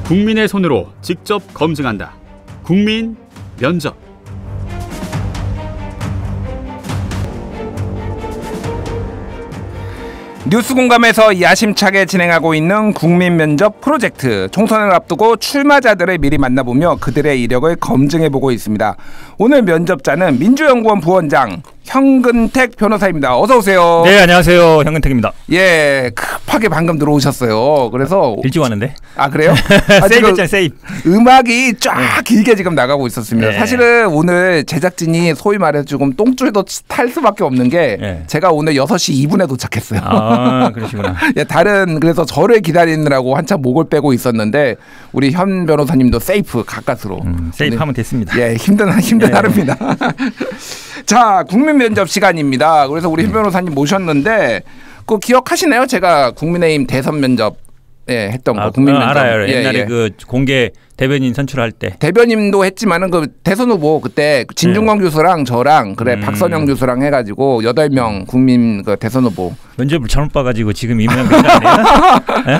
국민의 손으로 직접 검증한다. 국민 면접. 뉴스공감에서 야심차게 진행하고 있는 국민면접 프로젝트. 총선을 앞두고 출마자들을 미리 만나보며 그들의 이력을 검증해보고 있습니다. 오늘 면접자는 민주연구원 부원장 현근택 변호사입니다. 어서 오세요. 네, 안녕하세요. 현근택입니다. 예, 급하게 방금 들어오셨어요. 그래서 일찍 왔는데. 아, 그래요? 세이브했잖아요, 세이브. 음악이 쫙 길게 지금 나가고 있었습니다. 네. 사실은 오늘 제작진이 소위 말해서 조금 똥줄도 탈 수밖에 없는 게 제가 오늘 6시 2분에 도착했어요. 아, 그러시구나. 예, 그래서 저를 기다리느라고 한참 목을 빼고 있었는데 우리 현 변호사님도 세이프 가까스로 세이프하면 됐습니다. 예, 힘든 하루입니다. 자, 국민 면접 시간입니다. 그래서 우리 현 변호사님 모셨는데 그거 기억하시나요? 제가 국민의힘 대선 면접 했던 거. 국민 면접. 알아요. 옛날에 그 공개 대변인 선출할 때. 대변인도 했지만은 그 대선 후보 그때 진중권 교수랑 저랑 박선영 교수랑 해가지고 8명 국민 그 대선 후보. 면접을 잘못 봐가지고 지금 이 모양 된거 아니에요?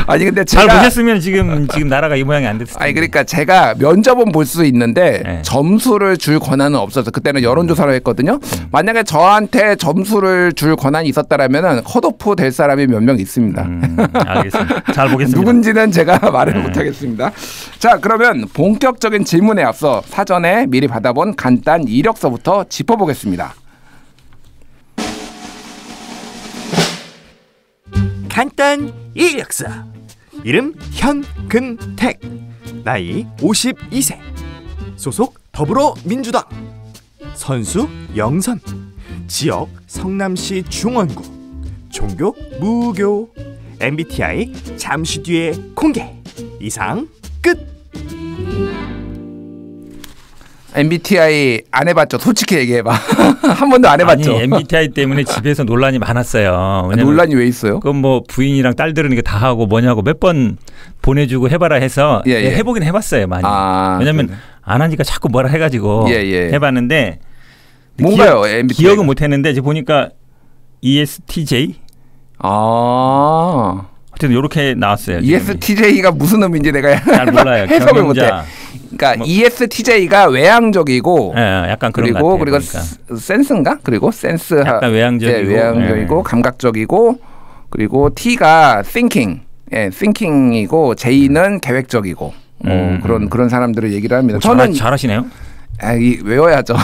아니 근데 잘 보셨으면 지금 나라가 이 모양이 안 됐을 텐데. 아니 그러니까 제가 면접은 볼 수 있는데 점수를 줄 권한은 없어서 그때는 여론조사를 했거든요. 만약에 저한테 점수를 줄 권한이 있었다라면은 컷오프 될 사람이 몇 명 있습니다. 알겠습니다. 잘 보겠습니다. 누군지는 제가 말을 못하겠습니다. 자, 그러면 본격적인 질문에 앞서 사전에 미리 받아본 간단 이력서부터 짚어보겠습니다. 간단 이력서. 이름 현근택. 나이 52세. 소속 더불어민주당. 선수 영선. 지역 성남시 중원구. 종교 무교. MBTI 잠시 뒤에 공개. 이상 끝. MBTI 안 해봤죠? 솔직히 얘기해봐. 한 번도 안 해봤죠? 아니, MBTI 때문에 집에서 논란이 많았어요. 논란이 왜 있어요? 그건 뭐 부인이랑 딸들은 이게 다 하고 뭐냐고 몇 번 보내주고 해봐라 해서 해보긴 해봤어요. 많이. 왜냐면 안 하니까 자꾸 뭐라 해가지고 해봤는데 뭔가요? MBTI 기억은 못했는데 이제 보니까 ESTJ. 어쨌든 이렇게 나왔어요. ESTJ가 무슨 의미인지 내가 잘 몰라요. 해석을 못해. 그러니까 ESTJ가 외향적이고, 약간 그런 그리고 것 같아요. 그리고 센스인가? 그리고 센스 약간 외향적이고 감각적이고, 그리고 T가 thinking, thinking이고, J는 계획적이고, 그런 사람들을 얘기를 합니다. 저는 잘하시네요. 외워야죠.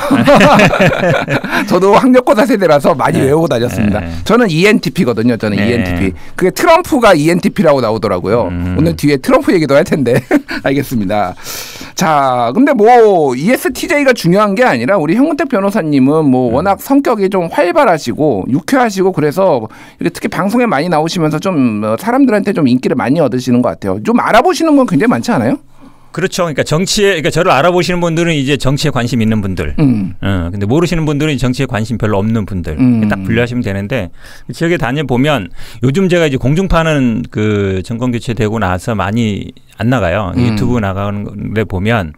저도 학력고사 세대라서 많이 외우고 다녔습니다. 저는 ENTP거든요. 저는 ENTP. 그게 트럼프가 ENTP라고 나오더라고요. 오늘 뒤에 트럼프 얘기도 할 텐데. 알겠습니다. 자, 근데 뭐 ESTJ가 중요한 게 아니라 우리 현근택 변호사님은 뭐 워낙 성격이 좀 활발하시고 유쾌하시고 그래서 특히 방송에 많이 나오시면서 좀 사람들한테 좀 인기를 많이 얻으시는 것 같아요. 좀 알아보시는 분 굉장히 많지 않아요? 그렇죠. 그러니까 그러니까 저를 알아보시는 분들은 이제 정치에 관심 있는 분들. 근데 모르시는 분들은 정치에 관심 별로 없는 분들. 딱 분류하시면 되는데 지역에 다녀보면 요즘 제가 이제 공중파는 그 정권 교체되고 나서 많이 안 나가요. 유튜브 나가는 데 보면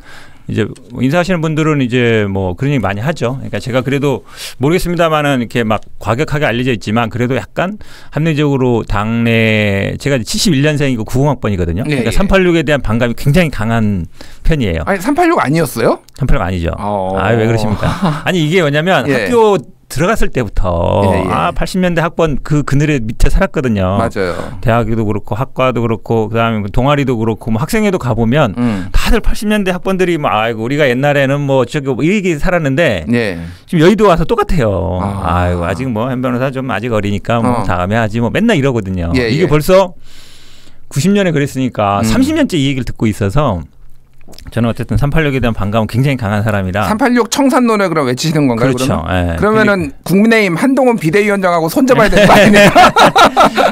이제 인사하시는 분들은 이제 뭐 그런 얘기 많이 하죠. 그러니까 제가 그래도 모르겠습니다만은 이렇게 막 과격하게 알려져 있지만 그래도 약간 합리적으로 당내 제가 71년생이고 90학번이거든요. 그러니까 386에 대한 반감이 굉장히 강한 편이에요. 아니 386 아니었어요? 386 아니죠. 왜 그러십니까? 아니 이게 뭐냐면 학교 들어갔을 때부터 80년대 학번 그 그늘에 밑에 살았거든요. 맞아요. 대학도 그렇고 학과도 그렇고 그다음에 동아리도 그렇고 뭐 학생회도 가보면 다들 80년대 학번들이 뭐 아이고 우리가 옛날에는 뭐 저기 뭐 이 얘기 살았는데 지금 여의도 와서 똑같아요. 아이고 아직 뭐 현 변호사 좀 아직 어리니까 뭐 다음에 하지 뭐 맨날 이러거든요. 이게 벌써 90년에 그랬으니까 30년째 이 얘기를 듣고 있어서 저는 어쨌든 386에 대한 반감은 굉장히 강한 사람이라 386 청산론을 그럼 외치시는 건가요? 그렇죠. 그러면은 국민의힘 한동훈 비대위원장하고 손잡아야 되는 거 아닙니까?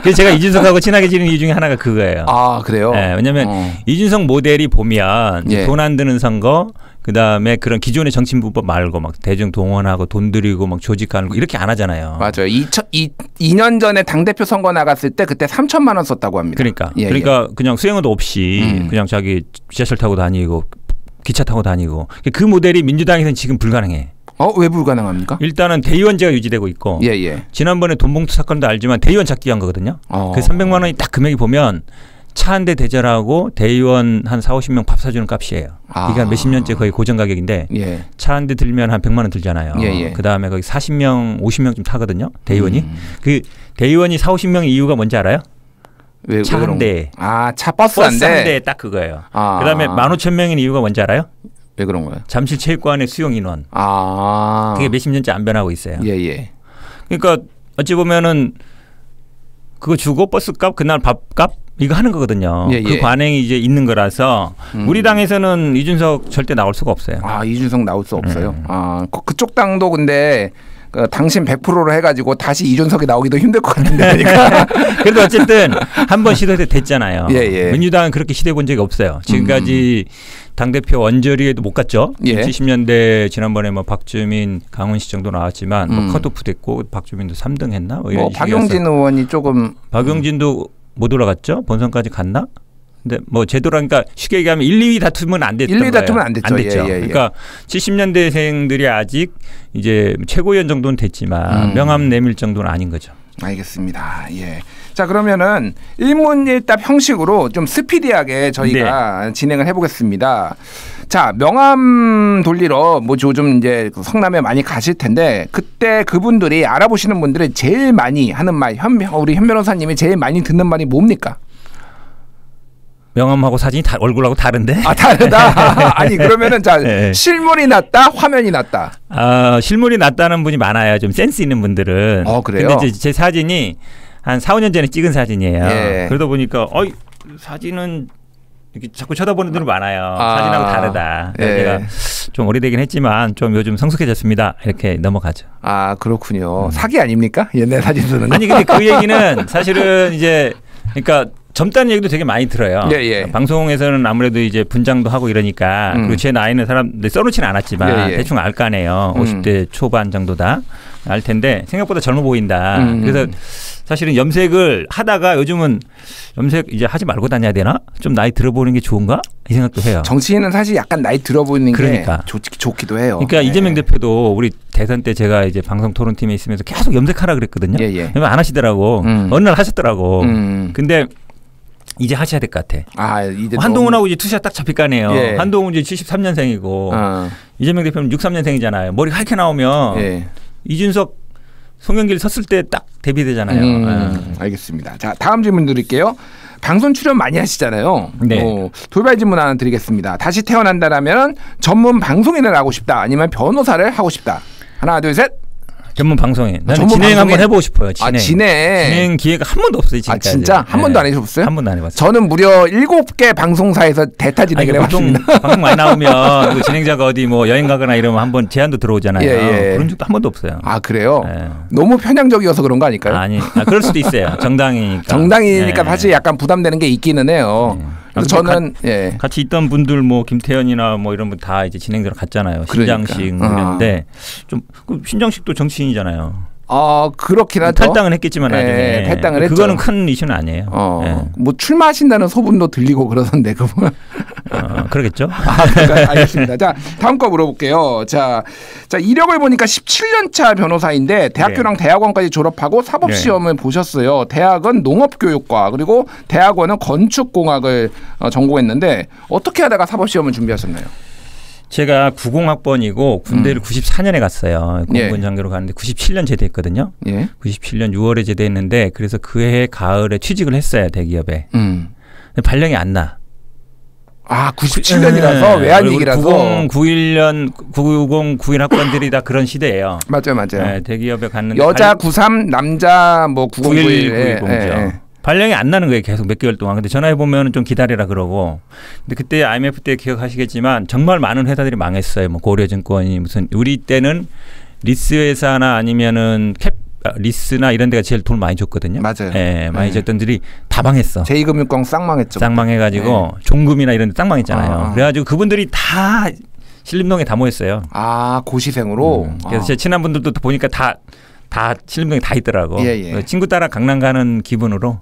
그래서 제가 이준석하고 친하게 지내는 이유 중에 하나가 그거예요. 그래요? 왜냐하면 이준석 모델이 보면 돈 안 드는 선거 그다음에 그런 기존의 정치인법 말고 막 대중 동원하고 돈 들이고 막 조직하는 거 이렇게 안 하잖아요. 맞아요. 2년 전에 당대표 선거 나갔을 때 그때 3천만 원 썼다고 합니다. 그러니까 그냥 수행원도 없이 그냥 자기 지하철 타고 다니고 기차 타고 다니고 그 모델이 민주당에서는 지금 불가능해. 왜 불가능합니까? 일단은 대의원제가 유지되고 있고 지난번에 돈봉투 사건도 알지만 대의원 찾기 위한 거거든요. 그 300만 원이 딱 금액이 보면 차 한 대 대절하고 대의원 한 40-50명 밥 사주는 값이에요. 이게 한 몇십 년째 거의 고정 가격인데 차 한 대 들면 한 100만 원 들잖아요. 그다음에 거기 40명, 50명쯤 타거든요. 대의원이. 그 대의원이 40-50명의 이유가 뭔지 알아요? 차 한 대. 차 버스 한 대. 한 대 딱 그거예요. 그다음에 15,000명인 이유가 뭔지 알아요? 왜 그런 거예요? 잠실체육관의 수용 인원. 그게 몇십 년째 안 변하고 있어요. 그러니까 어찌 보면은 그거 주고 버스값 그날 밥값 이거 하는 거거든요. 그 관행이 이제 있는 거라서 우리 당에서는 이준석 절대 나올 수가 없어요. 이준석 나올 수 없어요. 그쪽 당도 근데 당신 100%로 해가지고 다시 이준석이 나오기도 힘들 것 같은데. 그러니까. 그래도 어쨌든 한번 시도해도 됐잖아요. 민주당은 그렇게 시도해 본 적이 없어요. 지금까지 당대표 원저리에도 못 갔죠. 70년대 지난번에 뭐 박주민, 강훈식 정도 나왔지만 뭐 컷오프 됐고 박주민도 3등 했나? 뭐 박용진 의원이 조금. 박용진도 못 올라갔죠. 본선까지 갔나? 근데 뭐 제도라니까 쉽게 얘기하면 1, 2위 다투면 안 됐던 1, 2위 다투면 안 됐죠. 그러니까 70년대생들이 아직 이제 최고위원 정도는 됐지만 명함 내밀 정도는 아닌 거죠. 알겠습니다. 자, 그러면은 일문일답 형식으로 좀 스피디하게 저희가 진행을 해보겠습니다. 자, 명함 돌리러 뭐 요즘 이제 성남에 많이 가실 텐데 그때 그분들이 알아보시는 분들이 제일 많이 하는 말, 우리 현 변호사님이 제일 많이 듣는 말이 뭡니까? 명함하고 사진이 얼굴하고 다른데? 다르다. 아니 그러면은 자 실물이 낫다, 화면이 낫다. 실물이 낫다는 분이 많아요. 좀 센스 있는 분들은. 그래요? 근데 제 사진이 한 4-5년 전에 찍은 사진이에요. 그러다 보니까 사진은 이렇게 자꾸 쳐다보는 분들 많아요. 사진하고 다르다. 제가 좀 오래되긴 했지만 좀 요즘 성숙해졌습니다. 이렇게 넘어가죠. 그렇군요. 사기 아닙니까? 옛날 사진들은. 아니 근데 그 얘기는 사실은 이제 그러니까 젊다는 얘기도 되게 많이 들어요. 방송에서는 아무래도 이제 분장도 하고 이러니까 그리고 제 나이는 사람들 써놓지는 않았지만 대충 알 거 아니에요. 50대 초반 정도다 알 텐데 생각보다 젊어 보인다. 그래서 사실은 염색을 하다가 요즘은 염색 이제 하지 말고 다녀야 되나? 좀 나이 들어 보이는 게 좋은가? 이 생각도 해요. 정치인은 사실 약간 나이 들어 보이는 게 좋기도 해요. 그러니까 이재명 대표도 우리 대선 때 제가 이제 방송 토론팀에 있으면서 계속 염색하라 그랬거든요. 안 하시더라고. 어느 날 하셨더라고. 근데 이제 하셔야 될 것 같아. 이제 한동훈하고 이제 투샷 딱 잡힐 거 아니에요. 한동훈 이제 73년생이고 이재명 대표는 63년생이잖아요. 머리 하얗게 나오면 이준석, 송영길 섰을 때 딱 대비되잖아요. 알겠습니다. 자, 다음 질문 드릴게요. 방송 출연 많이 하시잖아요. 돌발 질문 하나 드리겠습니다. 다시 태어난다라면 전문 방송인을 하고 싶다, 아니면 변호사를 하고 싶다. 하나, 둘, 셋. 전문 방송인. 나는 진행 한번 해보고 싶어요. 진행 기회가 한 번도 없어요. 지금까지. 진짜? 한 번도 안 해보셨어요? 한 번도 안 해봤어요. 저는 무려 7개 방송사에서 대타 진행을 해봤습니다. 방송 많이 나오면 그 진행자가 어디 뭐 여행 가거나 이러면 한번 제안도 들어오잖아요. 그런 적도 한 번도 없어요. 그래요? 너무 편향적이어서 그런 거 아닐까요? 아니, 그럴 수도 있어요. 정당이니까. 정당이니까 사실 약간 부담되는 게 있기는 해요. 저는 같이 있던 분들 뭐 김태현이나 뭐 이런 분 다 이제 진행자로 갔잖아요. 신장식 이런데 좀 신장식도 정치인이잖아요. 그렇긴 하죠. 탈당은 했겠지만 나중에 탈당을 했죠. 그거는 큰 이슈는 아니에요. 뭐 출마하신다는 소문도 들리고 그러던데 그분. 그러겠죠. 알겠습니다. 자, 다음 거 물어볼게요. 자, 이력을 보니까 17년차 변호사인데 대학교랑 대학원까지 졸업하고 사법시험을 보셨어요. 대학은 농업교육과, 그리고 대학원은 건축공학을 전공했는데 어떻게 하다가 사법시험을 준비하셨나요? 제가 90학번이고 군대를 94년에 갔어요. 공군 장교로 갔는데 97년 제대했거든요. 97년 6월에 제대했는데 그래서 그해 가을에 취직을 했어요, 대기업에. 근데 발령이 안 나. 97년이라서 외환위기라서 90, 91 학번들이 다 그런 시대예요. 맞아요. 대기업에 갔는데 여자 93, 남자 뭐 90, 91죠. 발령이 안 나는 거예요. 계속 몇 개월 동안. 근데 전화해 보면 좀 기다리라 그러고. 근데 그때 IMF 때 기억하시겠지만 정말 많은 회사들이 망했어요. 뭐 고려증권이 무슨, 우리 때는 리스 회사나 아니면은 리스나 이런 데가 제일 돈 많이 줬거든요. 맞아요. 많이 줬던 들이 다 망했어. 제2금융권 쌍망했죠. 쌍망해가지고 종금이나 이런 데 쌍망했잖아요. 그래가지고 그분들이 다 신림동에 다 모였어요. 아, 고시생으로. 그래서 제 친한 분들도 보니까 다 신림동에 다 있더라고. 예. 친구 따라 강남 가는 기분으로.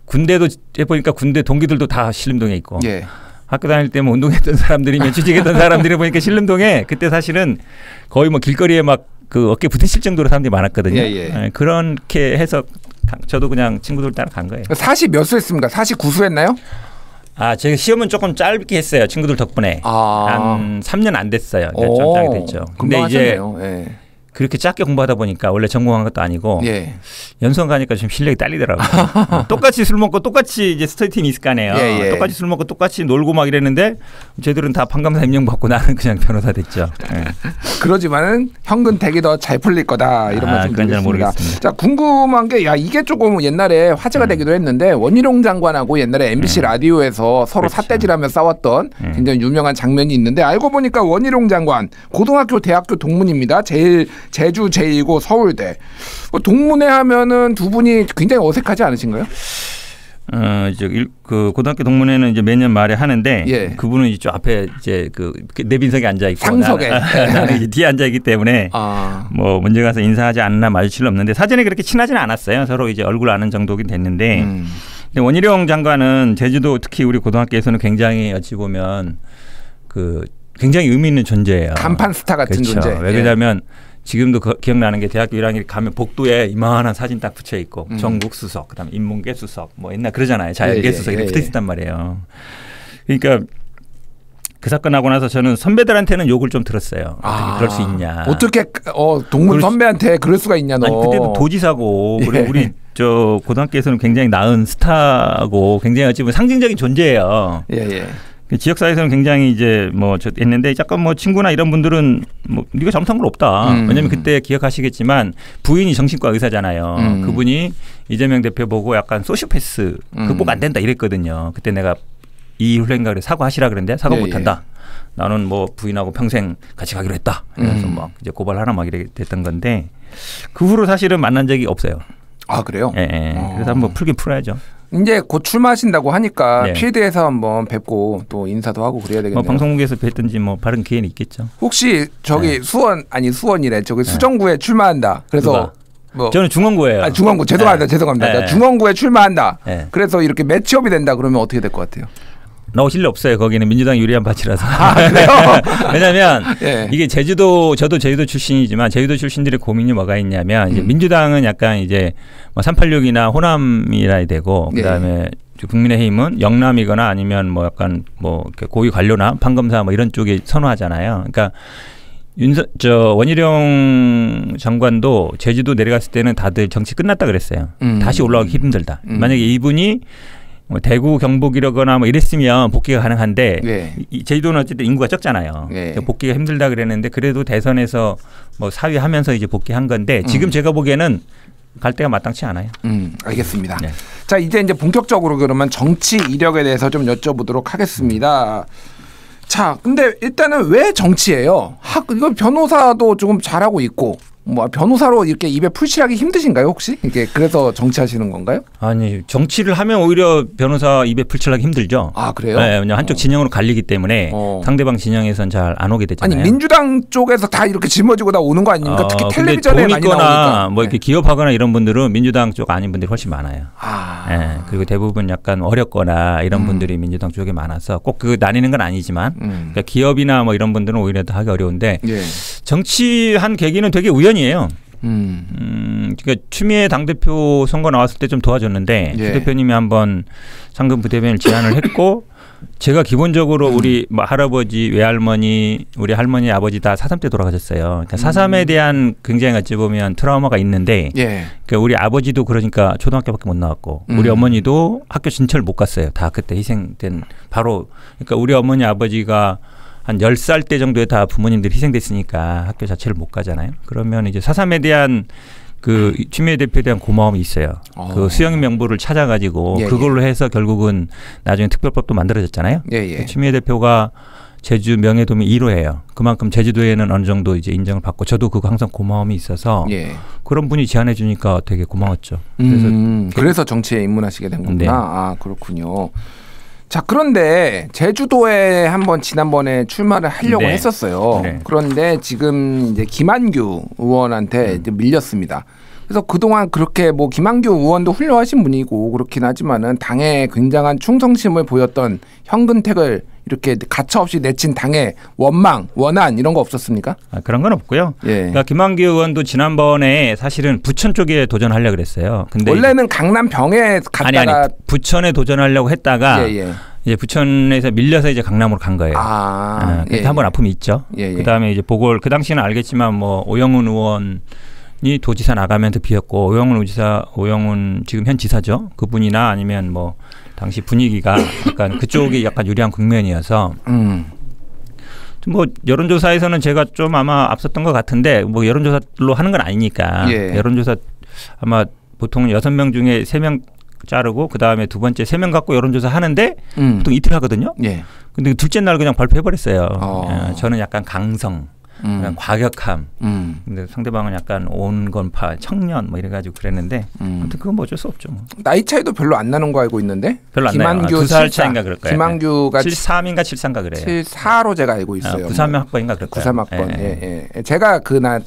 군대도 해보니까 군대 동기들도 다 신림동에 있고. 예. 학교 다닐 때 뭐 운동했던 사람들이면 취직했던 사람들이 보니까 신림동에 그때 사실은 거의 뭐 길거리에 막 그 어깨 부딪힐 정도로 사람들이 많았거든요. 예. 그렇게 해서 저도 그냥 친구들 따라 간 거예요. 사시 몇 수 했습니까? 사시 9수 했나요? 제가 시험은 조금 짧게 했어요. 친구들 덕분에. 한 3년 안 됐어요. 좀 짧게 됐죠. 근데 이제 예. 그렇게 짧게 공부하다 보니까 원래 전공한 것도 아니고 예. 연수원 가니까 좀 실력이 딸리더라고요. 똑같이 술 먹고 똑같이 이제 스터디팀이 있을 거 아니에요. 예. 똑같이 술 먹고 똑같이 놀고 막 이랬는데 쟤들은 다 판검사 임명 받고 나는 그냥 변호사 됐죠. 예. 그러지만은 현근택이 더 잘 풀릴 거다 이런 말씀 드리겠습니다. 자, 궁금한 게 이게 조금 옛날에 화제가 되기도 했는데 원희룡 장관하고 옛날에 MBC 라디오에서 서로 그렇죠. 삿대질하며 싸웠던 굉장히 유명한 장면이 있는데 알고 보니까 원희룡 장관 고등학교 대학교 동문입니다. 제주 제2고 서울대. 동문회 하면은 두 분이 굉장히 어색하지 않으신가요? 그 고등학교 동문회는 이제 매년 말에 하는데 예. 그분은 이제 앞에 이제 그 내빈석에 앉아 있고 상석에 나는 이제 뒤에 앉아 있기 때문에 뭐 먼저 가서 인사하지 않나 마주칠 일 없는데 사전에 그렇게 친하지는 않았어요. 서로 이제 얼굴 아는 정도긴 됐는데 근데 원희룡 장관은 제주도 특히 우리 고등학교에서는 굉장히 어찌 보면 그 굉장히 의미 있는 존재예요. 간판 스타 같은 그렇죠. 존재. 왜 그러냐면 지금도 기억나는 게 대학교 1학년 가면 복도에 이만한 사진 딱 붙여 있고 정국 수석, 그다음에 인문계 수석, 뭐 옛날 그러잖아요. 자연계 수석 이렇게 붙어 있단 말이에요. 그러니까 그 사건 하고 나서 저는 선배들한테는 욕을 좀 들었어요. 어떻게 그럴 수 있냐? 어떻게 동문 선배한테 그럴 수가 있냐 너? 아니 그때도 도지사고 그리고 우리 저 고등학교에서는 굉장히 나은 스타고 굉장히 어찌 보면 상징적인 존재예요. 지역사회에서는 굉장히 이제 뭐 했는데 약간 뭐 친구나 이런 분들은 뭐 네가 잘못한 건 없다. 왜냐하면 그때 기억하시겠지만 부인이 정신과 의사잖아요. 그분이 이재명 대표 보고 약간 소시오패스 극복 안 된다 이랬거든요. 그때 내가 이 훈련가 그래 사과하시라 그랬는데 사과 못한다. 나는 뭐 부인하고 평생 같이 가기로 했다. 그래서 막 이제 고발하라 막 이렇게 됐던 건데 그 후로 사실은 만난 적이 없어요. 아 그래요? 그래서 한번 풀긴 풀어야죠. 이제 곧 출마하신다고 하니까 필드에서 한번 뵙고 또 인사도 하고 그래야 되겠네요. 방송국에서 뵀든지 뭐 다른 기회는 있겠죠. 혹시 저기 수원이래. 저기 수정구에 출마한다. 그래서 뭐 저는 중원구예요. 중원구 죄송합니다. 중원구에 출마한다. 그래서 이렇게 매치업이 된다 그러면 어떻게 될 것 같아요? 나오실 일 없어요. 거기는 민주당 유리한 밭이라서. 그래요? 왜냐하면 이게 저도 제주도 출신이지만 제주도 출신들의 고민이 뭐가 있냐면 이제 민주당은 약간 이제 뭐 386이나 호남이라 되고 그다음에 국민의힘은 영남이거나 아니면 뭐 약간 뭐 고위 관료나 판검사 뭐 이런 쪽에 선호하잖아요. 그러니까 원희룡 장관도 제주도 내려갔을 때는 다들 정치 끝났다 그랬어요. 다시 올라가기 힘들다. 만약에 이분이 뭐 대구 경북이라거나 뭐 이랬으면 복귀가 가능한데 제주도는 어쨌든 인구가 적잖아요. 복귀가 힘들다 그랬는데 그래도 대선에서 뭐 사위하면서 이제 복귀한 건데 지금 제가 보기에는 갈 때가 마땅치 않아요. 알겠습니다. 자 이제 본격적으로 그러면 정치 이력에 대해서 좀 여쭤보도록 하겠습니다. 자 근데 일단은 왜 정치예요? 이거 변호사도 조금 잘하고 있고. 뭐 변호사로 이렇게 입에 풀칠하기 힘드신가요 혹시? 이게 그래서 정치하시는 건가요? 아니 정치를 하면 오히려 변호사 입에 풀칠하기 힘들죠. 아 그래요? 네, 왜냐면 한쪽 진영으로 갈리기 때문에 상대방 진영에선 잘 안 오게 되잖아요. 아니 민주당 쪽에서 다 이렇게 짊어지고 다 오는 거 아닙니까? 특히 텔레비전에 많이 나오니까. 뭐 이렇게 기업하거나 이런 분들은 민주당 쪽 아닌 분들이 훨씬 많아요. 그리고 대부분 약간 어렵거나 이런 분들이 민주당 쪽에 많아서 꼭 그 나뉘는 건 아니지만 그러니까 기업이나 뭐 이런 분들은 오히려 더 하기 어려운데 정치한 계기는 되게 우연히 이에요. 그러니까 추미애 당대표 선거 나왔을 때 좀 도와줬는데 주 대표님이 한번 상금 부대변을 제안을 했고 제가 기본적으로 우리 뭐 할아버지, 외할머니, 우리 할머니, 아버지 다 4.3 때 돌아가셨어요. 그러니까 4.3에 대한 굉장히 어찌 보면 트라우마가 있는데 그러니까 우리 아버지도 그러니까 초등학교밖에 못 나왔고 우리 어머니도 학교 진철 못 갔어요. 다 그때 희생된 바로 그러니까 우리 어머니, 아버지가 한 10살 때 정도에 다 부모님들이 희생됐으니까 학교 자체를 못 가잖아요. 그러면 이제 4.3에 대한 그 추미애 대표에 대한 고마움이 있어요. 그 수영 명부를 찾아가지고 그걸로 해서 결국은 나중에 특별법도 만들어졌잖아요. 추미애 대표가 제주 명예도민 1호예요. 그만큼 제주도에는 어느 정도 이제 인정을 받고 저도 그거 항상 고마움이 있어서 그런 분이 제안해 주니까 되게 고마웠죠. 그래서 정치에 입문하시게 된 거구나. 아 그렇군요. 자, 그런데 제주도에 한번 지난번에 출마를 하려고 네. 했었어요. 네. 그런데 지금 이제 김한규 의원한테 이제 밀렸습니다. 그래서 그동안 그렇게 뭐 김한규 의원도 훌륭하신 분이고 그렇긴 하지만은 당에 굉장한 충성심을 보였던 현근택을 이렇게 가차없이 내친 당의 원한 이런 거 없었습니까? 그런 건 없고요. 예. 그러니까 김한규 의원도 지난번에 사실은 부천 쪽에 도전하려고 그랬어요. 근데 원래는 강남 병에 갔다가 아니 부천에 도전하려고 했다가 예. 이제 부천에서 밀려서 이제 강남으로 간 거예요. 예. 한번 아픔이 있죠. 예. 그다음에 이제 보궐 그 당시는 알겠지만 뭐 오영훈 의원이 도지사 나가면서 비었고 오영훈 지금 현 지사죠. 그분이나 아니면 뭐 당시 분위기가 약간 그쪽이 약간 유리한 국면이어서 뭐 여론조사에서는 제가 좀 아마 앞섰던 것 같은데 뭐 여론조사로 하는 건 아니니까 예. 여론조사 아마 보통 6명 중에 3명 자르고 그다음에 두 번째 3명 갖고 여론조사 하는데 보통 이틀 하거든요. 예. 근데 둘째 날 그냥 발표해버렸어요. 어. 저는 약간 강성, 약간 과격함. 근데 상대방은 약간 온건파, 청년 뭐 이래가지고 그랬는데 아무튼 그건 뭐 어쩔 수 없죠. 뭐. 나이 차이도 별로 안 나는 거 알고 있는데 별로 안 나요. 2살 차인가 그럴 거예요. 김한규가 73인가 74인가 그래요. 74로 제가 알고 있어요. 93명 학번인가 그럴 거예요. 93학번. 예. 제가 그날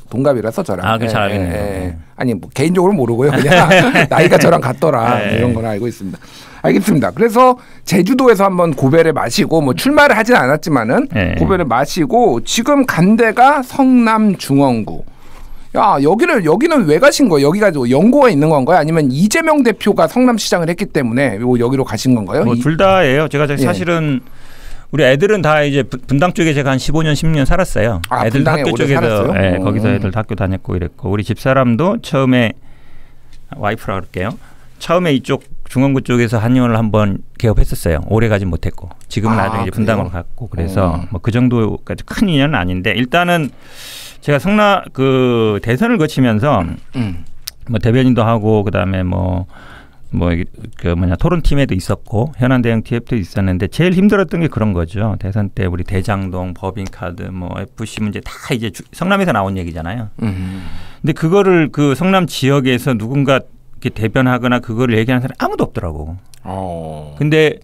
동갑이라서 저랑. 그 잘 알겠네요. 아니 뭐 개인적으로 모르고요. 그냥 나이가 저랑 같더라. 이런 건 알고 있습니다. 알겠습니다. 그래서 제주도에서 한번 고배를 마시고 뭐 출마를 하진 않았지만은 고배를 마시고 지금 간 데가 성남중원구. 야, 여기는 왜 가신 거예요? 여기가 연고가 있는 건가요? 아니면 이재명 대표가 성남시장을 했기 때문에 여기로 가신 건가요? 뭐 둘 다예요. 제가 사실은 우리 애들은 다 이제 분당 쪽에 제가 한 15년 10년 살았어요. 애들 학교 쪽에서 거기서 애들 학교 다녔고 이랬고 우리 집사람도 처음에 와이프라 그럴게요. 처음에 이쪽 중원구 쪽에서 한의원을 한번 개업했었어요. 오래 가진 못했고 지금은 나중에 이제 분당으로 갔고 그래서 뭐 그 정도까지 큰 인연은 아닌데 일단은 제가 그 대선을 거치면서 뭐 대변인도 하고 그다음에 토론팀에도 있었고 현안 대응 TF도 있었는데 제일 힘들었던 게 그런 거죠. 대선 때 우리 대장동, 법인카드, 뭐 FC 문제 다 이제 성남에서 나온 얘기잖아요. 근데 그거를 그 성남 지역에서 누군가 이렇게 대변하거나 그거를 얘기하는 사람이 아무도 없더라고. 근데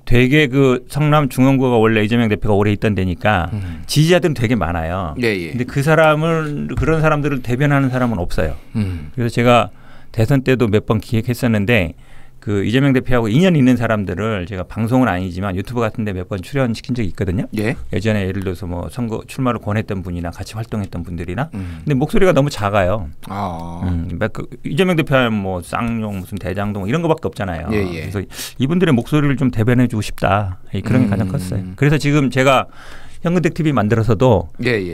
되게 그 성남 중원구가 원래 이재명 대표가 오래 있던 데니까 지지자들은 되게 많아요. 근데 그런 사람들을 대변하는 사람은 없어요. 그래서 제가 대선 때도 몇 번 기획했었는데 그 이재명 대표하고 인연 있는 사람들을 제가 방송은 아니지만 유튜브 같은 데 몇 번 출연시킨 적이 있거든요. 예전에 예를 들어서 뭐 선거 출마를 권했던 분이나 같이 활동했던 분들이나 근데 목소리가 너무 작아요. 이재명 대표는 뭐 쌍용 무슨 대장동 이런 거밖에 없잖아요. 그래서 이분들의 목소리를 좀 대변해 주고 싶다. 그런 게 가장 컸어요. 그래서 지금 제가 현근택 TV 만들어서도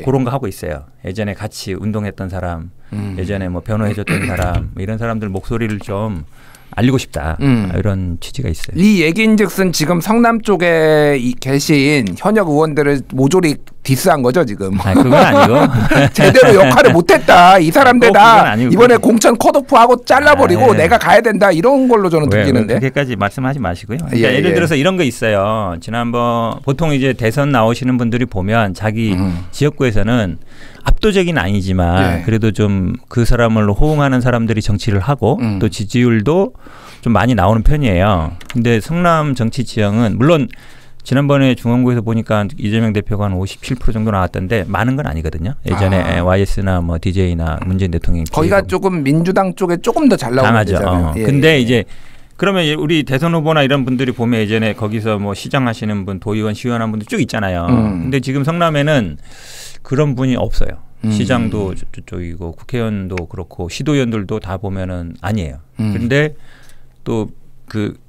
그런 거 하고 있어요. 예전에 같이 운동했던 사람, 예전에 뭐 변호해줬던 사람 이런 사람들 목소리를 좀 알리고 싶다. 이런 취지가 있어요. 이 얘기인즉슨 지금 성남 쪽에 계신 현역 의원들을 모조리 디스한 거죠 지금. 그건 아니고 제대로 역할을 못했다. 이 사람들 다 이번에 공천 컷오프하고 잘라버리고 내가 가야 된다. 이런 걸로 저는 느끼는데. 그렇게까지 말씀하지 마시고요. 그러니까 예를 들어서 이런 거 있어요. 지난번 보통 이제 대선 나오시는 분들이 보면 자기 지역구에서는 압도적인 아니지만 그래도 좀 그 사람을 호응하는 사람들이 정치를 하고 또 지지율도 좀 많이 나오는 편이에요. 근데 성남 정치 지형은 물론 지난번에 중원구에서 보니까 이재명 대표가 한 57% 정도 나왔던데 많은 건 아니거든요. 예전에 YS나 뭐 DJ나 문재인 대통령이 거기가 조금 민주당 쪽에 조금 더 잘 나오는 데잖아요. 근데 이제 그러면 우리 대선 후보나 이런 분들이 보면 예전에 거기서 뭐 시장 하시는 분, 도의원, 시의원 한 분들 쭉 있잖아요. 근데 지금 성남에는 그런 분이 없어요. 시장도 저쪽이고 국회의원도 그렇고 시도의원들도 다 보면은 아니에요. 그런데 또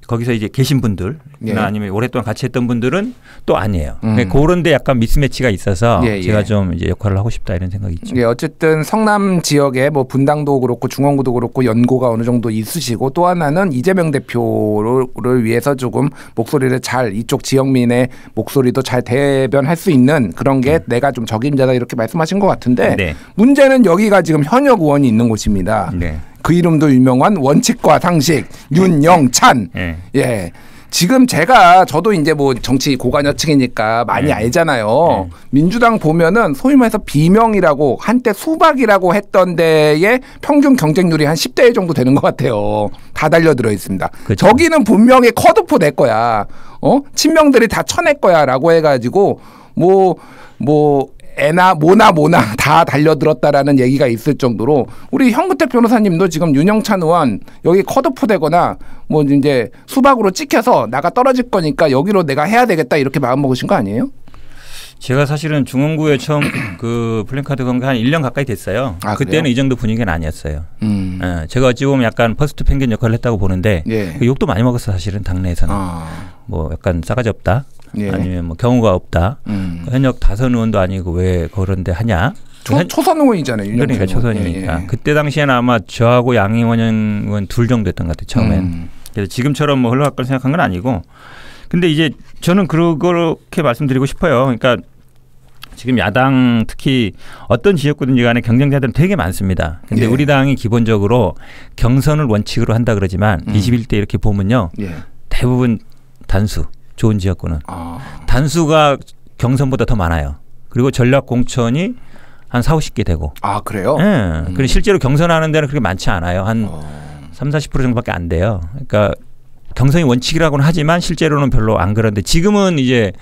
거기서 이제 계신 분들이나 아니면 오랫동안 같이 했던 분들은 또 아니에요. 그런데 약간 미스매치가 있어서 제가 좀 이제 역할을 하고 싶다 이런 생각이 있죠. 어쨌든 성남 지역에 뭐 분당도 그렇고 중원구도 그렇고 연고가 어느 정도 있으시고 또 하나는 이재명 대표를 위해서 조금 목소리를 잘 이쪽 지역민의 목소리도 잘 대변할 수 있는 그런 게 내가 좀 적임자다 이렇게 말씀하신 것 같은데 문제는 여기가 지금 현역 의원이 있는 곳입니다. 그 이름도 유명한 원칙과 상식 윤영찬. 지금 저도 이제 뭐 정치 고관여층이니까 많이 네. 알잖아요. 네. 민주당 보면은 소위 말해서 비명이라고 한때 수박이라고 했던 데에 평균 경쟁률이 한 10대 정도 되는 것 같아요. 다 달려들어 있습니다. 그렇죠. 저기는 분명히 컷오프 낼 거야. 친명들이 다 쳐낼 거야라고 해가지고 애나 모나 다 달려들었다라는 얘기가 있을 정도로 우리 현근택 변호사님도 지금 윤영찬 의원 여기 컷오프 되거나 뭐 이제 수박으로 찍혀서 나가 떨어질 거니까 여기로 내가 해야 되겠다 이렇게 마음 먹으신 거 아니에요? 제가 사실은 중원구에 처음 그 플랜카드 건 게 한 1년 가까이 됐어요. 아, 그때는 그래요? 이 정도 분위기는 아니었어요. 제가 어찌 보면 약간 퍼스트 펭귄 역할을 했다고 보는데 예. 그 욕도 많이 먹었어 사실은 당내에서는. 뭐 약간 싸가지 없다. 예. 아니면 뭐 경우가 없다. 현역 다선 의원도 아니고 왜 그런데 하냐. 초선 의원이잖아요. 그러니까 초선이니까. 그때 당시에는 아마 저하고 양희원 의원 둘 정도 됐던 것 같아요. 처음엔. 그래서 지금처럼 뭐 흘러갈 걸 생각한 건 아니고. 근데 이제 저는 그렇게 말씀드리고 싶어요. 그러니까 지금 야당 특히 어떤 지역구든지 간에 경쟁자들은 되게 많습니다. 근데 예. 우리 당이 기본적으로 경선을 원칙으로 한다 그러지만 21대 이렇게 보면요. 예. 대부분 단수. 좋은 지역구는. 단수가 경선보다 더 많아요. 그리고 전략 공천이 한 40-50개 되고. 아, 그래요? 예. 그리고 실제로 경선하는 데는 그렇게 많지 않아요. 한 30-40% 정도밖에 안 돼요. 그러니까 경선이 원칙이라고는 하지만 실제로는 별로 안 그런데 지금은 이제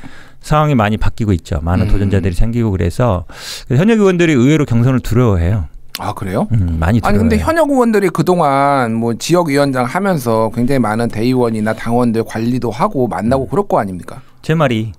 상황이 많이 바뀌고 있죠. 많은 도전자들이 생기고 그래서 현역 의원들이 의외로 경선을 두려워해요. 아, 그래요? 많이 두려워해요. 아니 근데 현역 의원들이 그동안 뭐 지역위원장 하면서 굉장히 많은 대의원이나 당원들 관리도 하고 만나고 그럴 거 아닙니까? 제 말이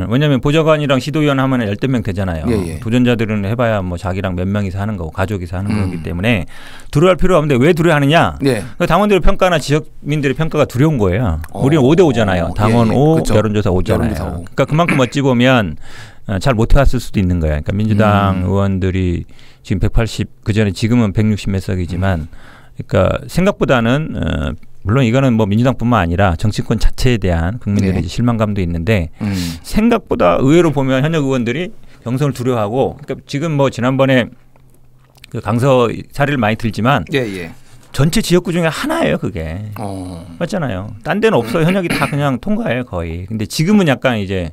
왜냐하면 보좌관이랑 시도위원 하면 10명 되잖아요. 예. 도전자들은 해봐야 뭐 자기랑 몇 명이서 하는 거고 가족이서 하는 거기 때문에 두려워할 필요가 없는데 왜 두려워하느냐? 예. 당원들의 평가나 지역민들의 평가가 두려운 거예요. 우리는 5대5잖아요. 당원 5, 그렇죠. 여론조사 5잖아요. 여론조사 5. 그러니까 그만큼 어찌 보면 잘 못해왔을 수도 있는 거예요. 그러니까 민주당 의원들이 지금 180 그전에 지금은 160 몇 석이지만 그러니까 생각보다는 물론 이거는 뭐 민주당뿐만 아니라 정치권 자체에 대한 국민들의 네. 실망감도 있는데 생각보다 의외로 보면 현역 의원들이 경선을 두려워하고 그러니까 지금 뭐 지난번에 그 강서 사례를 많이 들지만 예. 전체 지역구 중에 하나예요 그게. 맞잖아요. 딴 데는 없어요. 현역이 다 그냥 통과해요 거의. 근데 지금은 약간 이제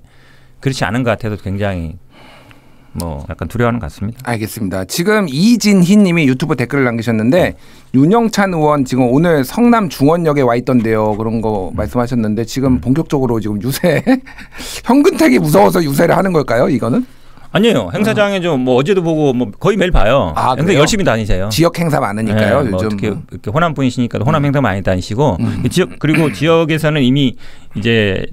그렇지 않은 것 같아도 굉장히 뭐 약간 두려워하는 것 같습니다. 알겠습니다. 지금 이진희 님이 유튜브 댓글을 남기셨는데 윤영찬 의원 지금 오늘 성남 중원역에 와 있던데요. 그런 거 말씀하셨는데 지금 본격적으로 지금 유세 현근택이 무서워서 유세를 하는 걸까요? 이거는? 아니에요. 행사장에 좀 뭐 어제도 보고 뭐 거의 매일 봐요. 아, 행사 그래요? 열심히 다니세요. 지역 행사 많으니까요. 네, 뭐 요즘. 어떻게 이렇게 호남 분이시니까 호남 행사 많이 다니시고 그리고 지역에서는 이미 이제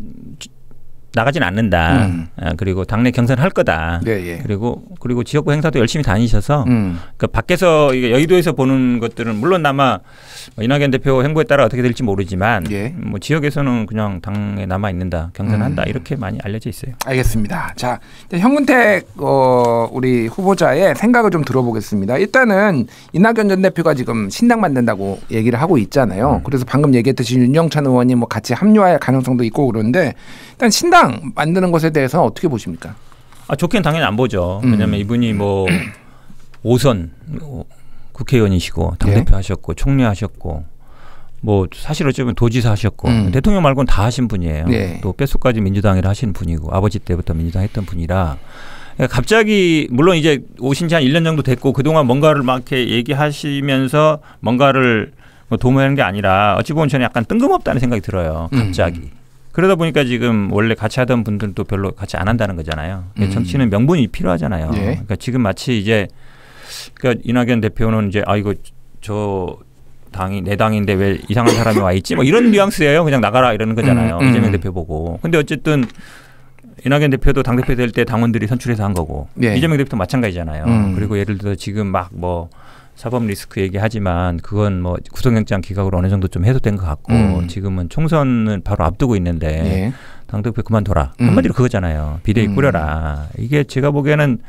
나가진 않는다. 그리고 당내 경선을 할 거다. 예. 그리고 지역구 행사도 열심히 다니셔서 그러니까 밖에서 이게 여의도에서 보는 것들은 물론 아마 이낙연 대표 행보에 따라 어떻게 될지 모르지만 예. 뭐 지역에서는 그냥 당에 남아 있는다, 경선한다 이렇게 많이 알려져 있어요. 알겠습니다. 자, 현근택 우리 후보자의 생각을 좀 들어보겠습니다. 일단은 이낙연 전 대표가 지금 신당 만든다고 얘기를 하고 있잖아요. 그래서 방금 얘기했듯이 윤영찬 의원이 뭐 같이 합류할 가능성도 있고 그런데 일단 신당 만드는 것에 대해서 어떻게 보십니까? 좋게는 당연히 안 보죠. 왜냐하면 이분이 뭐 5선 국회의원이시고 당대표 하셨고 총리 하셨고 뭐 사실 어쩌면 도지사 하셨고 대통령 말고는 다 하신 분이에요. 네. 또 뼛속까지 민주당이라 하시는 분이고 아버지 때부터 민주당 했던 분이라 갑자기 물론 이제 오신 지 한 1년 정도 됐고 그동안 뭔가를 막 이렇게 얘기하시면서 뭔가를 뭐 도모하는 게 아니라 어찌 보면 저는 약간 뜬금없다는 생각이 들어요. 갑자기. 그러다 보니까 지금 원래 같이 하던 분들도 별로 같이 안 한다는 거잖아요. 정치는 명분이 필요하잖아요. 예. 그러니까 지금 마치 이제 그러니까 이낙연 대표는 이제 이거 저 당이 내 당인데 왜 이상한 사람이 와 있지? 뭐 이런 뉘앙스예요. 그냥 나가라 이러는 거잖아요. 이재명 대표 보고. 근데 어쨌든 이낙연 대표도 당대표 될 때 당원들이 선출해서 한 거고 예. 이재명 대표도 마찬가지잖아요. 그리고 예를 들어 지금 막 뭐 사법 리스크 얘기하지만 그건 뭐 구속영장 기각으로 어느 정도 좀 해소된 것 같고 지금은 총선을 바로 앞두고 있는데 예. 당대표 그만둬라. 한마디로 그거잖아요. 비대위 꾸려라. 이게 제가 보기에는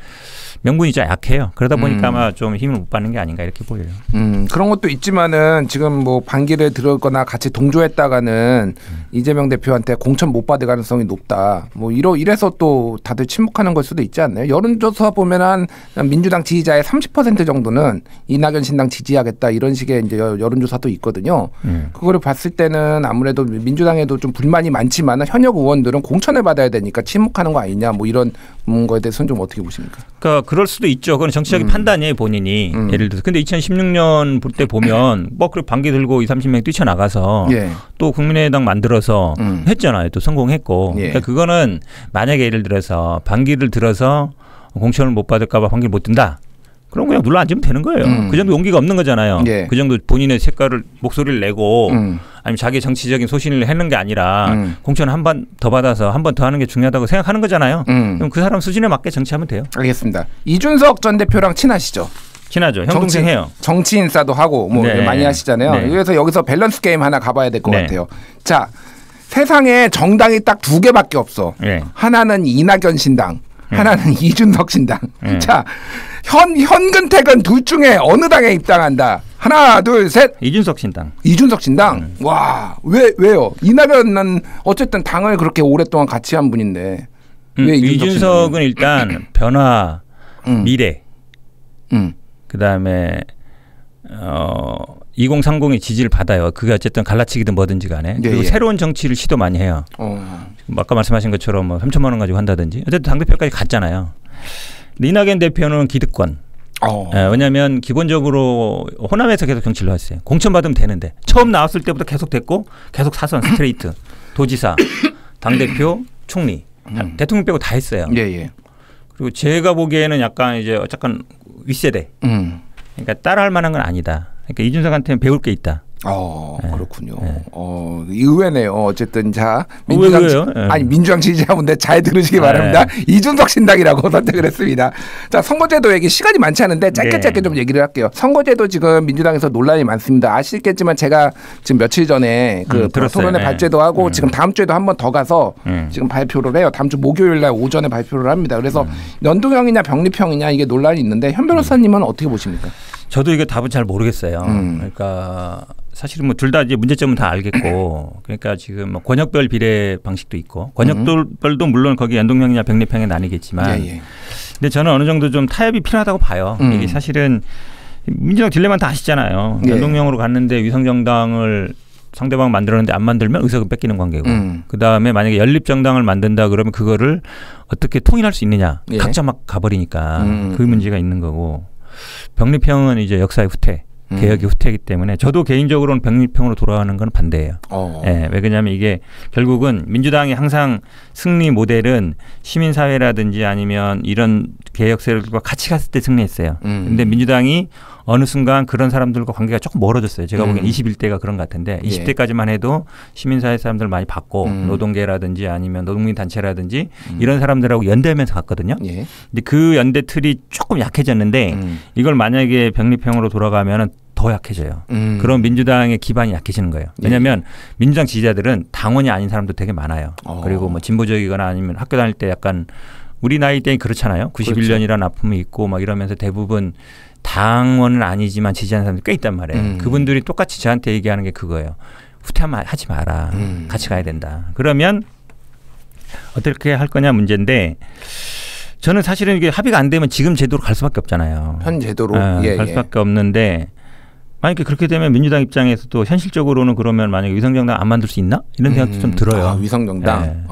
명분이 좀 약해요. 그러다 보니까 아마 좀 힘을 못 받는 게 아닌가 이렇게 보여요. 그런 것도 있지만은 지금 뭐 반기를 들었거나 같이 동조했다가는 이재명 대표한테 공천 못 받을 가능성이 높다. 뭐 이래서 또 다들 침묵하는 걸 수도 있지 않나요? 여론조사 보면 한 민주당 지지자의 30% 정도는 이낙연 신당 지지하겠다 이런 식의 이제 여론조사도 있거든요. 그거를 봤을 때는 아무래도 민주당에도 좀 불만이 많지만 현역 의원들은 공천을 받아야 되니까 침묵하는 거 아니냐 뭐 이런 거에 대해서는 좀 어떻게 보십니까? 그러니까 그럴 수도 있죠. 그건 정치적인 판단이에요, 본인이. 예를 들어서. 근데 2016년 볼 때 보면 뭐 그렇게 반기 들고 20, 30명 뛰쳐나가서 또 국민의당 만들어서 했잖아요. 또 성공했고. 그러니까 그거는 만약에 예를 들어서 반기를 들어서 공천을 못 받을까 봐 반기를 못 든다. 그럼 그냥 눌러 앉으면 되는 거예요. 그 정도 용기가 없는 거잖아요. 그 정도 본인의 색깔을 목소리를 내고 아니면 자기 정치적인 소신을 했는 게 아니라 공천 한 번 더 받아서 한 번 더 하는 게 중요하다고 생각하는 거잖아요. 그럼 그 사람 수준에 맞게 정치하면 돼요. 알겠습니다. 이준석 전 대표랑 친하시죠? 친하죠. 형 동생 해요. 정치 인싸도 하고 뭐 많이 하시잖아요. 그래서 여기서 밸런스 게임 하나 가봐야 될 것 같아요. 자, 세상에 정당이 딱 두 개밖에 없어. 하나는 이낙연 신당. 하나는 이준석 신당. 자, 현근택은 둘 중에 어느 당에 입당한다? 하나, 둘, 셋. 이준석 신당. 이준석 신당. 와, 왜요? 이낙연은 어쨌든 당을 그렇게 오랫동안 같이 한 분인데. 왜 이준석은 일단 변화, 미래. 그다음에 2030의 지지를 받아요. 그게 어쨌든 갈라치기든 뭐든지 간에. 그리고 새로운 정치를 시도 많이 해요. 아까 말씀하신 것처럼 뭐 3천만 원 가지고 한다든지. 어쨌든 당대표까지 갔잖아요. 이낙연 대표는 기득권. 왜냐하면 기본적으로 호남에서 계속 정치를 했어요. 공천 받으면 되는데. 처음 나왔을 때부터 계속 됐고 계속 사선 스트레이트. 도지사, 당대표, 총리. 대통령 빼고 다 했어요. 그리고 제가 보기에는 약간 이제 어쨌건 윗세대. 그러니까 따라할 만한 건 아니다. 그러니까 이준석한테는 배울 게 있다. 그렇군요. 의외네요. 어쨌든 자 민주당 지지자분들 잘 들으시기 바랍니다. 이준석 신당이라고 선택을 했습니다. 자, 선거제도 얘기 시간이 많지 않은데 짧게 좀 얘기를 할게요. 선거제도 지금 민주당에서 논란이 많습니다. 아시겠지만 제가 지금 며칠 전에 그 토론회 발제도 하고 지금 다음 주에도 한 번 더 가서 지금 발표를 해요. 다음 주 목요일 날 오전에 발표를 합니다. 그래서 연동형이냐 병립형이냐 이게 논란이 있는데 현 변호사님은 어떻게 보십니까? 저도 이게 답은 잘 모르겠어요. 그러니까 사실은 뭐 둘 다 이제 문제점은 다 알겠고, 그러니까 지금 뭐 권역별 비례 방식도 있고, 권역별도 물론 거기 연동형이냐 병립형에 나뉘겠지만, 근데 저는 어느 정도 좀 타협이 필요하다고 봐요. 이게 사실은 민주당 딜레마 다 아시잖아요. 연동형으로 갔는데 위성정당을 상대방 만들었는데 안 만들면 의석은 뺏기는 관계고, 그 다음에 만약에 연립정당을 만든다 그러면 그거를 어떻게 통일할 수 있느냐, 각자 막 가버리니까 그 문제가 있는 거고. 병립형은 이제 역사의 후퇴, 개혁의 후퇴이기 때문에 저도 개인적으로는 병립형으로 돌아가는 건 반대예요. 왜 그러냐면 이게 결국은 민주당이 항상 승리 모델은 시민사회라든지 아니면 이런 개혁 세력들과 같이 갔을 때 승리했어요. 근데 민주당이 어느 순간 그런 사람들과 관계가 조금 멀어졌어요. 제가 보기엔 21대가 그런 것 같은데 20대까지만 해도 시민사회 사람들 많이 봤고 노동계라든지 아니면 노동민단체라든지 이런 사람들하고 연대하면서 갔거든요. 근데 그 연대 틀이 조금 약해졌는데 이걸 만약에 병립형으로 돌아가면 더 약해져요. 그럼 민주당의 기반이 약해지는 거예요. 왜냐하면 민주당 지지자들은 당원이 아닌 사람도 되게 많아요. 그리고 뭐 진보적이거나 아니면 학교 다닐 때 약간 우리 나이 때는 그렇잖아요. 91년이라는 아픔이 있고 막 이러면서 대부분 당원은 아니지만 지지하는 사람들이 꽤 있단 말이에요. 그분들이 똑같이 저한테 얘기하는 게 그거예요. 후퇴하면 하지 마라. 같이 가야 된다. 그러면 어떻게 할 거냐 문제인데 저는 사실은 이게 합의가 안 되면 지금 제도로 갈 수밖에 없잖아요. 현 제도로 갈 수밖에 없는데 만약에 그렇게 되면 민주당 입장에서도 현실적으로는 그러면 만약에 위성정당 안 만들 수 있나? 이런 생각도 좀 들어요. 위성정당.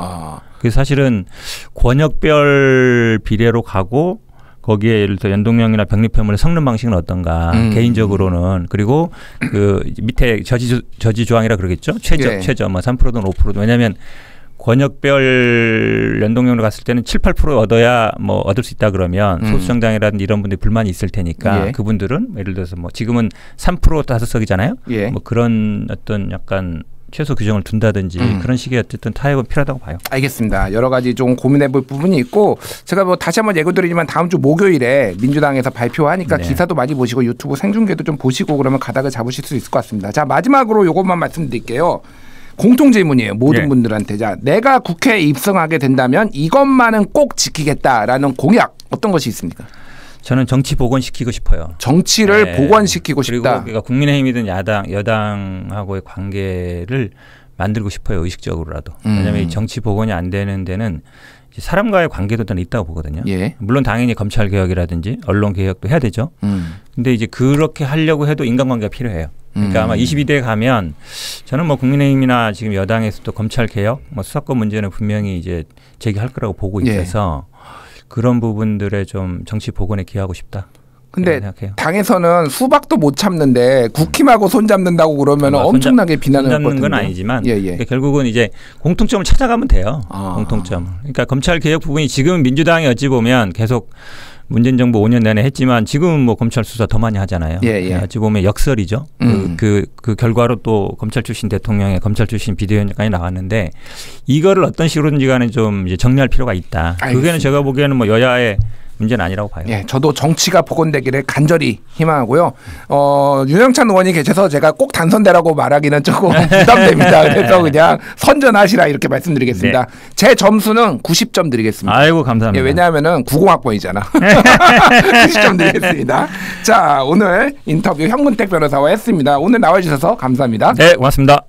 그래서 사실은 권역별 비례로 가고 거기에 예를 들어 연동형이나 병립형을 섞는 방식은 어떤가 개인적으로는. 그리고 그 밑에 저지 조항이라 그러겠죠. 최저 뭐 3%든 5%든. 왜냐하면 권역별 연동형으로 갔을 때는 7, 8% 얻어야 뭐 얻을 수 있다 그러면 소수정당이라든지 이런 분들이 불만이 있을 테니까 그분들은 예를 들어서 뭐 지금은 3% 5석이잖아요. 뭐 그런 어떤 약간 최소 규정을 둔다든지 그런 식의 어쨌든 타협은 필요하다고 봐요. 알겠습니다. 여러 가지 좀 고민해볼 부분이 있고 제가 뭐 다시 한번 예고드리지만 다음 주 목요일에 민주당에서 발표하니까 기사도 많이 보시고 유튜브 생중계도 좀 보시고 그러면 가닥을 잡으실 수 있을 것 같습니다. 자, 마지막으로 이것만 말씀드릴게요. 공통 질문이에요. 모든 예. 분들한테. 자, 내가 국회에 입성하게 된다면 이것만은 꼭 지키겠다라는 공약 어떤 것이 있습니까? 저는 정치 복원시키고 싶어요. 정치를 네. 복원시키고 싶다. 그리고 그러니까 국민의힘이든 여당하고의 관계를 만들고 싶어요. 의식적으로라도. 왜냐하면 이 정치 복원이 안 되는 데는 사람과의 관계도 저는 있다고 보거든요. 예. 물론 당연히 검찰 개혁이라든지 언론 개혁도 해야 되죠. 근데 이제 그렇게 하려고 해도 인간관계가 필요해요. 그러니까 아마 22대에 가면 저는 뭐 국민의힘이나 지금 여당에서도 검찰 개혁, 뭐 수사권 문제는 분명히 이제 제기할 거라고 보고 있어서 그런 부분들에 좀 정치 복원에 기여하고 싶다. 근데 생각해요. 당에서는 수박도 못 참는데 국힘하고 손잡는다고 그러면 엄청나게 비난을 잡는 받거든요. 건 아니지만 예, 예. 그러니까 결국은 이제 공통점을 찾아가면 돼요. 공통점. 그러니까 검찰 개혁 부분이 지금 민주당이 어찌 보면 계속 문재인 정부 5년 내내 했지만 지금은 뭐 검찰 수사 더 많이 하잖아요. 예, 예. 어찌 보면 역설이죠. 그 결과로 또 검찰 출신 대통령의 검찰 출신 비대위원장까지 나왔는데 이거를 어떤 식으로든지 간에 좀 이제 정리할 필요가 있다. 그게는 제가 보기에는 뭐 여야의 문제는 아니라고 봐요. 예, 저도 정치가 복원되기를 간절히 희망하고요. 윤영찬 의원이 계셔서 제가 꼭 당선되라고 말하기는 조금 부담됩니다. 그래서 그냥 선전하시라 이렇게 말씀드리겠습니다. 네. 제 점수는 90점 드리겠습니다. 아이고 감사합니다. 예, 왜냐하면은 90학번이잖아. 90점 드리겠습니다. 자, 오늘 인터뷰 현근택 변호사와 했습니다. 오늘 나와주셔서 감사합니다. 네, 고맙습니다.